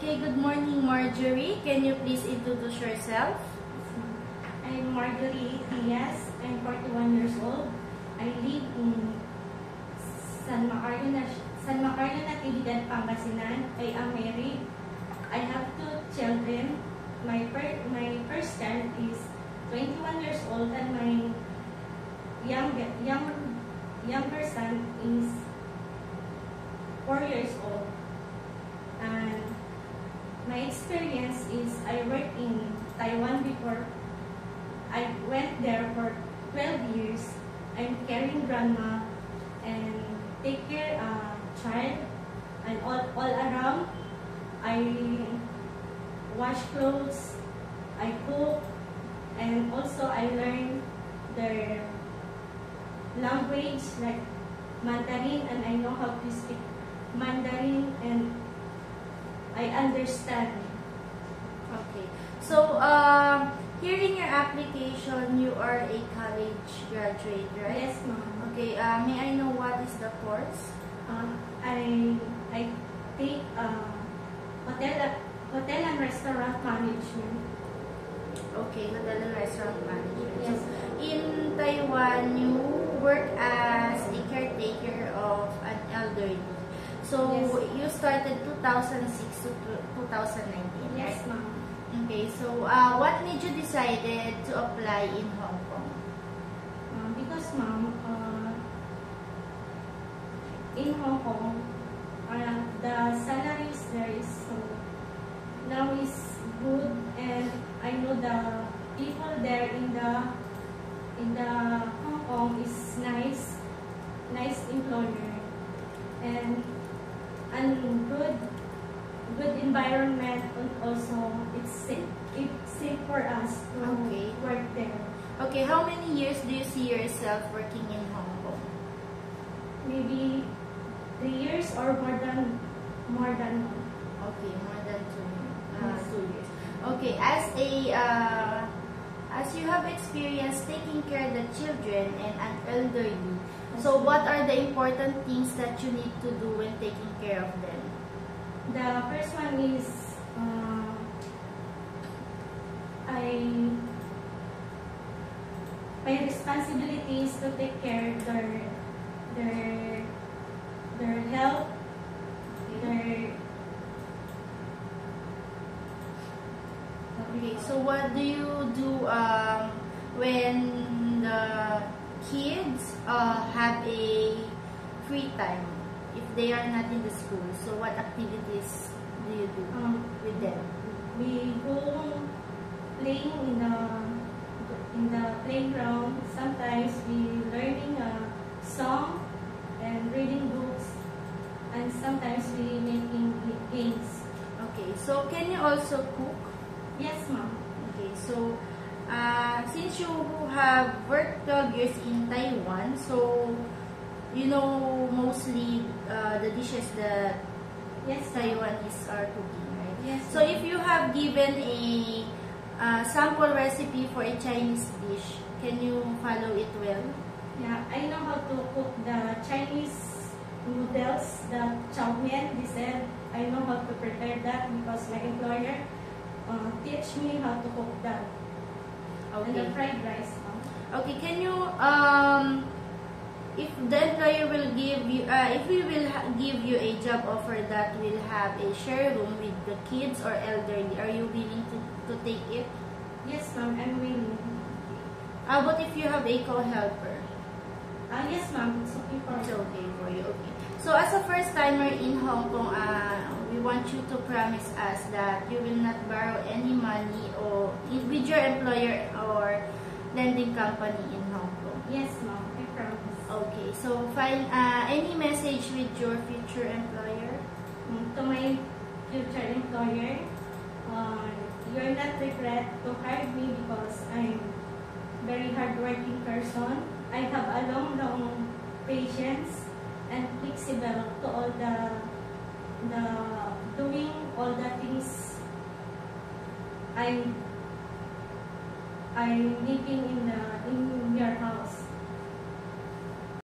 Okay, good morning, Marjorie. Can you please introduce yourself? I'm Marjorie Diaz. I'm 41 years old. I live in San Macario, Natividad, Pangasinan. I am married. I have 2 children. My first child is 21 years old and my younger son is 4 years old. And my experience is I worked in Taiwan before. I went there for 12 years. I'm caring grandma and take care child and all around. I wash clothes, I cook, and also I learn their language like Mandarin, and I know how to speak Mandarin and I understand. Okay. So, here in your application, you are a college graduate, right? Yes, ma'am. Okay. May I know what is the course? I take hotel and restaurant management. Okay, hotel and restaurant management. Yes. So, in Taiwan, you work as a caretaker of an elderly. So, Yes. you started 2006 to 2019, Yes, right? ma'am. Okay, so what made you decided to apply in Hong Kong? Because, ma'am, in Hong Kong, the salaries there is now is good, and I know the people there in the Hong Kong is nice employer, and good environment, and also it's safe for us to work there. Okay, how many years do you see yourself working in Hong Kong? Maybe 3 years or more than Okay, more than 2 Yes. years. Okay, as you have experience taking care of the children and an elderly, so what are the important things that you need to do when taking care of them? The first one is my responsibility is to take care of their health, Okay, so what do you do when the kids have a free time if they are not in the school? So what activities do you do with them? we go playing in the playground. Sometimes we learning a song and reading books, and sometimes we making games. Okay, so can you also cook? Yes, ma'am. Okay, so since you have worked 12 years in Taiwan, so you know mostly the dishes that Yes, Taiwanese are cooking, right? Yes. So if you have given a sample recipe for a Chinese dish, can you follow it well? Yeah, I know how to cook the Chinese noodles, the chow mein. They said I know how to prepare that because my employer teach me how to cook that. And the Okay. fried rice. Okay, can you if the employer will give you if we will give you a job offer that will have a share room with the kids or elderly, are you willing to take it? Yes, ma'am. I'm willing. How about if you have a co-helper? Yes, ma'am. It's okay for It's me. okay for you. Okay. So as a first timer in Hong Kong, we want you to promise us that you will not borrow any money or with your employer or lending company in Hong Kong. Yes, ma'am. I promise. Okay. So fine. Any message with your future employer? To my future employer, you're not regret to hire me because I'm very hardworking person. I have a long patience and flexible to all the doing all the things I'm living in your house.